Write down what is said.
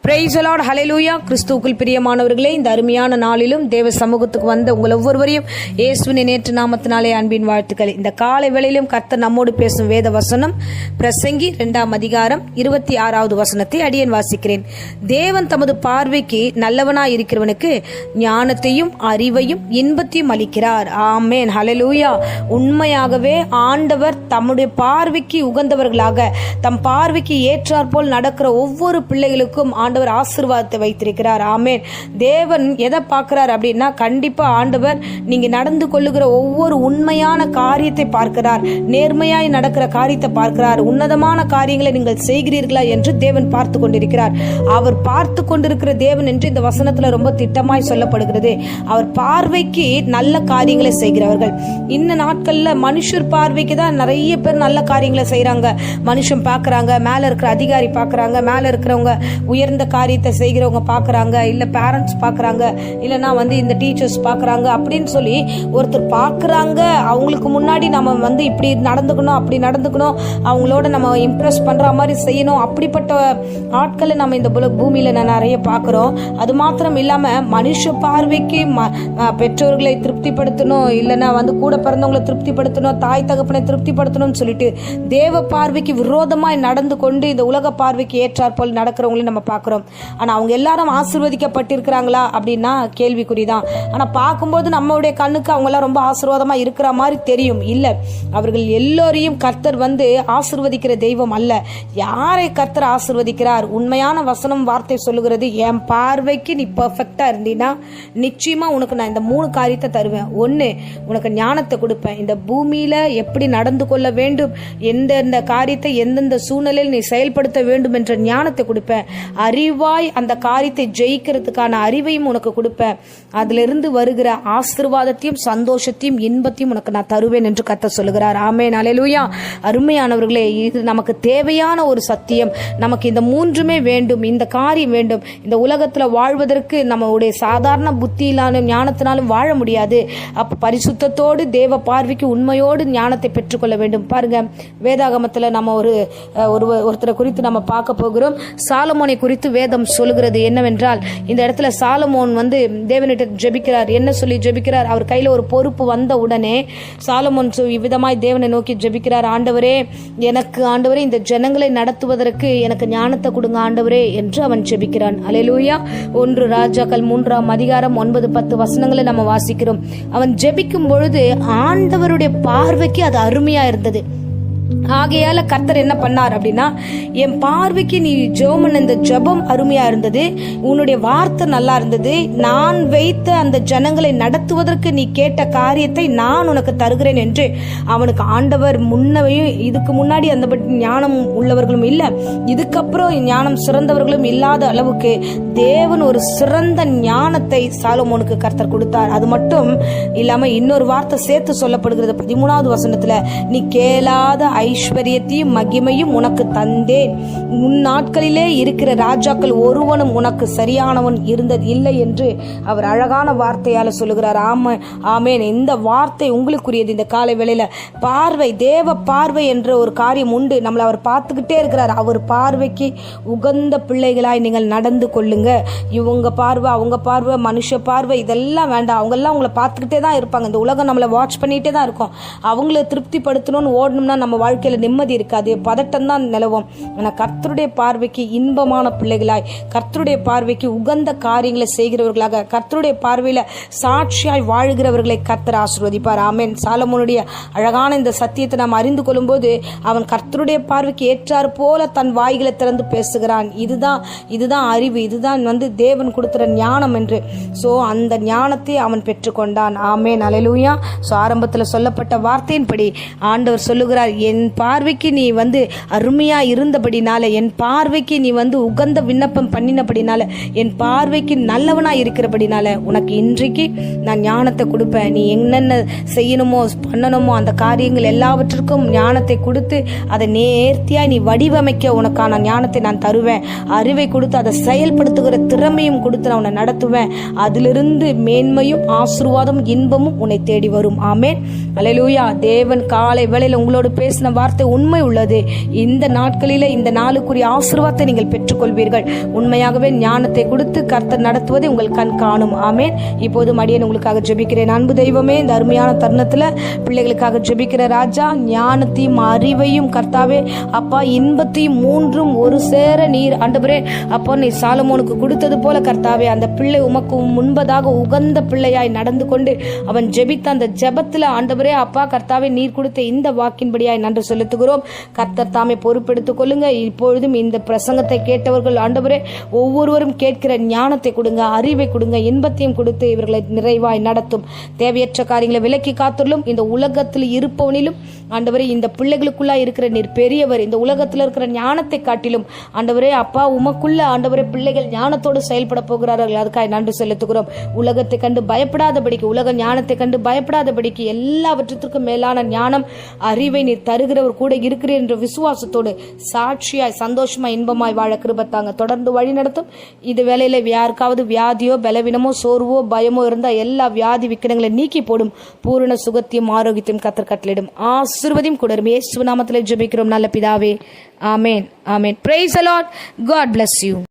Praise the Lord, ஹல்லேலூயா. கிறிஸ்துவுக்குள் பிரியமானவர்களே, இந்த அருமையான நாளிலும் தேவ சமூகத்துக்கு வந்த உங்கள் ஒவ்வொருவரையும் இயேசுவின் நேற்று நாமத்தினாலே அன்பின் வாழ்த்துக்கள். இந்த காலை வேளையிலும் கர்த்தர் நம்மோடு பேசும் வேத வசனம் பிரசங்கி 2ஆம் அதிகாரம் 26வது வசனத்தை அடியேன் வாசிக்கிறேன். தேவன் தமது பார்வைக்கு நல்லவனாய் இருக்கிறவனுக்கு ஞானத்தையும் அறிவையும் இன்பத்தையும் அளிக்கிறார். ஆமென், ஹல்லேலூயா. உண்மையாகவே ஆண்டவர் தம்முடைய பார்வைக்கு உகந்தவர்களாக, தம் பார்வைக்கு ஏற்றாற்போல் நடக்கிற ஒவ்வொரு பிள்ளைகளுக்கும் ஆண்டவர் ஆசீர்வாதத்தை வைத்திருக்கிறார். ஆமென். தேவன் எதை பார்க்கிறார் அப்படின்னா, கண்டிப்பா ஆண்டவர் நீங்க நடந்து கொள்ளுகிற ஒவ்வொரு உண்மையான காரியத்தை பார்க்கிறார், நேர்மையாய் நடக்கிற காரியத்தை பார்க்கிறார், உன்னதமான காரியங்களை நீங்கள் செய்கிறீர்களா என்று தேவன் பார்த்து கொண்டிருக்கிறார். அவர் பார்த்து கொண்டிருக்கிற தேவன் என்று இந்த வசனத்துல ரொம்ப திட்டமாய் சொல்லப்படுகிறது. அவர் பார்வைக்கு நல்ல காரியங்களை செய்கிறவர்கள். இந்த நாட்கள்ல மனுஷர் பார்வைக்கு தான் நிறைய பேர் நல்ல காரியங்களை செய்யறாங்க. மனுஷன் பாக்குறாங்க, மேல இருக்கிற அதிகாரி பாக்குறாங்க, மேல இருக்கிறவங்க உயர்ந்த காரியத்தை செய்கிறவங்க பாக்குறாங்க, இல்ல பேரண்ட்ஸ் பாக்குறாங்க, இல்லனா இந்த டீச்சர்ஸ் பாக்குறாங்க அப்படின்னு சொல்லி ஒருத்தர் பாக்குறாங்க. அவங்களுக்கு முன்னாடி நம்ம இப்படி நடந்துக்கணும், அப்படி நடந்துக்கணும், அவங்களோட நம்ம இம்ப்ரெஸ் பண்ற மாதிரி செய்யணும். அப்படிப்பட்ட ஆட்களை நம்ம இந்த பூமியில நிறைய பாக்குறோம். அது மாத்திரம் இல்லாம மனுஷ பார்வைக்கு பெற்றோர்களை திருப்திப்படுத்தணும், இல்லனா கூட பிறந்தவங்களை திருப்திப்படுத்தணும், தாய் தகப்பனை திருப்திப்படுத்தணும்னு சொல்லிட்டு தேவ பார்வைக்கு விரோதமாய் நடந்து கொண்டு இந்த உலக பார்வைக்கு ஏற்றாற் போல் நடக்கிறவங்களையும் நம்ம பார்க்கிறோம். ஆனா அவங்க எல்லாரும் ஆசீர்வதிக்கப்பட்டிருக்கிறாங்களா அப்படின்னா கேள்விக்குறிதான். ஆனா பார்க்கும்போது நம்மளுடைய கண்ணுக்கு அவங்க எல்லாம் ரொம்ப ஆசீர்வாதமா இருக்கிற மாதிரி தெரியும். இல்ல, அவர்கள் எல்லோரையும் கர்த்தர் ஆசீர்வதிக்கிற தெய்வம் அல்ல. யாரை கர்த்தர் ஆசீர்வதிக்கிறார்? உண்மையான வசனம் வார்த்தை சொல்லுகிறது, என் பார்வைக்கு நீ பெர்ஃபெக்டா இருந்தீனா நிச்சயமா உனக்கு நான் இந்த 3 காரியத்தை தருவேன். 1, உனக்கு ஞானத்தை கொடுப்பேன். இந்த பூமியில எப்படி நடந்து கொள்ள வேண்டும், எந்தெந்த காரியத்தை எந்தெந்த சூழ்நிலையில் நீ செயல்படுத்த வேண்டும் என்ற ஞானத்தை கொடுப்பேன். அறிவாய் அந்த காரியத்தை ஜெயிக்கிறதுக்கான அறிவையும் உனக்கு கொடுப்பேன். அதுல இருந்து வருகிற ஆசீர்வாதத்தையும் சந்தோஷத்தையும் இன்பத்தையும் உனக்கு நான் தருவேன் என்று கர்த்தர் சொல்லுகிறார். ஆமென், ஹல்லேலூயா. அருமையானவர்களே, இது நமக்கு தேவையான ஒரு சத்தியம். நமக்கு இந்த 3மே வேண்டும், இந்த காரியம் வேண்டும். இந்த உலகத்துல வாழ்வதற்கு நம்மளுடைய சாதாரண புத்தியிலான ஞானத்தினாலும் வாழ முடியாது. அப்ப பரிசுத்தத்தோடு தேவ பார்வைக்கு உண்மையோடு ஞானத்தை பெற்றுக்கொள்ள வேண்டும். பாருங்க, வேதாகமத்துல நம்ம ஒருத்தரை குறித்து நம்ம பார்க்க போகிறோம். சாலமோனை குறித்து வேதம் சொல்லுகிறது என்னவென்றால், இந்த இடத்துல சாலமோன் தேவனிட்ட ஜெபிக்கிறார். என்ன சொல்லி ஜெபிக்கிறார்? அவர் கையில ஒரு பொறுப்பு வந்த உடனே சாலமோன் விதமாய் தேவனை நோக்கி ஜெபிக்கிறார். ஆண்டவரே, இந்த ஜனங்களை நடத்துவதற்கு எனக்கு ஞானத்தை கொடுங்க ஆண்டவரே என்று அவன் ஜெபிக்கிறான். அல்லேலூயா. 1 ராஜாக்கள் 3ஆம் அதிகாரம் 9-10 வசனங்களை நம்ம வாசிக்கிறோம். அவன் ஜெபிக்கும் பொழுது ஆண்டவருடைய பார்வைக்கு அது அருமையா இருந்தது. ஆகையால கர்த்தர் என்ன பண்ணார் அப்படின்னா, என் பார்வைக்கு நீ ஜெபம் பண்ண இந்த ஜெபம் அருமையா இருந்தது, உன்னுடைய வார்த்தை நல்லா இருந்தது, நான் வைத்த அந்த ஜனங்களை நடத்துவதற்கு நீ கேட்ட காரியத்தை நான் உனக்கு தருகிறேன் என்று அவனுக்கு ஆண்டவர் முன்னவையும், இதுக்கு முன்னாடி அந்த ஞானம் உள்ளவர்களும் இல்ல, இதுக்கப்புறம் ஞானம் சிறந்தவர்களும் இல்லாத அளவுக்கு தேவன் ஒரு சிறந்த ஞானத்தை சாலமோனுக்கு கர்த்தர் கொடுத்தார். அது மட்டும் இல்லாம இன்னொரு வார்த்தை சேர்த்து சொல்லப்படுகிறது 13வது வசனத்துல, நீ கேளாத ஐஸ்வர்யத்தையும் மகிமையும் உனக்கு தந்தேன், உன் நாட்களிலே இருக்கிற ராஜாக்கள் ஒருவனும் உனக்கு சரியானவன் இருந்தது இல்லை என்று அவர் அழகான வார்த்தையால சொல்லுகிறார். ஆமென். இந்த வார்த்தை உங்களுக்குரியது. இந்த காலை வேளையில பார்வை, தேவ பார்வை என்ற ஒரு காரியம் உண்டு. நம்மளை அவர் பார்த்துக்கிட்டே இருக்கிறார். அவர் பார்வைக்கு உகந்த பிள்ளைகளாய் நீங்கள் நடந்து கொள்ளுங்க. இவங்க பார்வை, அவங்க பார்வை, மனுஷ பார்வை இதெல்லாம் வேண்டாம். அவங்க எல்லாம் உங்களை பார்த்துக்கிட்டே தான் இருப்பாங்க. இந்த உலகம் நம்மளை வாட்ச் பண்ணிட்டே தான் இருக்கும். அவங்கள திருப்திப்படுத்தணும்னு ஓடணும்னா நம்ம வாழ்க்கையில நிம்மதி இருக்காது, பதட்டம் தான் நிலவும். ஆனா கர்த்தருடைய பார்வைக்கு இன்பமான பிள்ளைகளாய், கர்த்தருடைய பார்வைக்கு உகந்த காரியங்களை செய்கிறவர்களாக, கர்த்தருடைய பார்வையில சாட்சியாய் வாழ்கிறவர்களை கர்த்தர் ஆசீர்வதிப்பார். ஆமென். சாலமோனுடைய அழகான இந்த சத்தியத்தை நாம் அறிந்து கொள்ளும் போது அவன் கர்த்தருடைய பார்வைக்கு ஏற்றாறு போல தன் வாய்களை திறந்து பேசுகிறான். இதுதான் அறிவு, இதுதான் தேவன் கொடுக்கிற ஞானம் என்று. சோ அந்த ஞானத்தை அவன் பெற்றுக்கொண்டான். ஆமென், ஹல்லேலூயா. சோ ஆரம்பத்துல சொல்லப்பட்ட வார்த்தையின்படி ஆண்டவர் சொல்லுகிறார், என் பார்வைக்கு நீ அருமையா இருந்தபடினால, என் பார்வைக்கு நீ உகந்த விண்ணப்பம் பண்ணினபடினால, என் பார்வைக்கு நல்லவனா இருக்கிறபடினால உனக்கு இன்றைக்கு நான் ஞானத்தை கொடுப்பேன். நீ என்னென்ன செய்யணுமோ பண்ணணுமோ அந்த காரியங்கள் எல்லாவற்றிற்கும் ஞானத்தை கொடுத்து அதை நேர்த்தியாய் நீ வடிவமைக்க உனக்கான ஞானத்தை நான் தருவேன். அறிவை கொடுத்து அதை செயல்படுத்துகிற திறமையும் கொடுத்து நான் உன்னை நடத்துவேன். அதிலிருந்து மேன்மையும் ஆசீர்வாதம் இன்பமும் உன்னை தேடி வரும். ஆமென். அல்லேலூயா. தேவன் காலை வேளையில் உங்களோடு பேசின வார்த்தை உண்மை உள்ளது. இந்த நாட்களிலே இந்த நாளுக்குரிய ஆசீர்வாதத்தை நீங்கள் பெற்றுக்கொள்வீர்கள். உண்மையாகவே ஞானத்தை கொடுத்து கர்த்தர் நடத்துவதை உங்கள் கண் காணும். ஆமென். இப்போது மடியன் உங்களுக்காக ஜெபிக்கிறேன். அன்பு தெய்வமே, இந்த அருமையான தருணத்துல பிள்ளைகளுக்காக ஜெபிக்கிற ராஜா, ஞானத்தையும் அறிவையும் கர்த்தாவே அப்பா இன்பத்தையும் மூன்றும் ஒரு சேர நீர் ஆண்டவரே அப்பா நீ சாலமோனுக்கு கொடுத்தது போல கர்த்தாவே அந்த பிள்ளை உமக்கு முன்பதாக உகந்த பிள்ளையாய் நடந்து கொண்டு அவன் ஜெபித்த அந்த ஜெபத்துல ஆண்டவரே அப்பா கர்த்தாவே நீர் கொடுத்த இந்த வாக்கின்படியாய் நன்றி செலுத்துகிறோம். கர்த்தர் தாமே பொறுப்பெடுத்துக் கொள்ளுங்க. இப்பொழுதும் இந்த பிரசங்கத்தை கேட்டவர்கள் ஆண்டவரே ஒவ்வொருவரும் கேட்கிற ஞானத்தை கொடுங்க, அறிவை கொடுங்க, இன்பத்தையும் கொடுத்து இவர்களை நிறைவாய் நடத்தும். தேவையற்ற காரியங்களை விலக்கி காத்துள்ளும். இந்த உலகத்தில் இருப்பவனிலும் ஆண்டவரே இந்த பிள்ளைகளுக்குள்ளா இருக்கிற நீர் பெரியவர். இந்த உலகத்தில் இருக்கிற ஞானத்தை காட்டிலும் ஆண்டவரே அப்பா உமக்குள்ள ஆண்டவரே பிள்ளைகள் ஞானத்தோடு செயல்பட போகிறார்கள். அதுக்காக நன்றி செலுத்துகிறோம். உலகத்தை கண்டு பயப்படாதபடிக்கு, உலக ஞானத்தை கண்டு பயப்படாதபடிக்கு எல்லாவற்றிற்கும் மேலான ஞானம் அறிவை நீர் தருகிறவர் கூட இருக்கிறீர் என்ற விசுவாசத்தோடு சாட்சியாய் சந்தோஷமாய் இன்பமாய் வாழ கிருபத்தாங்க. தொடர்ந்து வழி நடத்தும். இது வேளையில யாருக்காவது வியாதியோ பலவீனமோ சோர்வோ பயமோ இருந்தால் எல்லா வியாதி விக்கிரங்களை நீக்கி போடும். பூரண சுகத்தையும் ஆரோக்கியத்தையும் கர்த்தர் கட்டளையிடும். ஆசீர்வதியும் கூட இயேசு நாமத்திலே ஜெபிக்கிறோம் நல்ல பிதாவே. ஆமென். ஆமென். Praise the Lord. God bless you.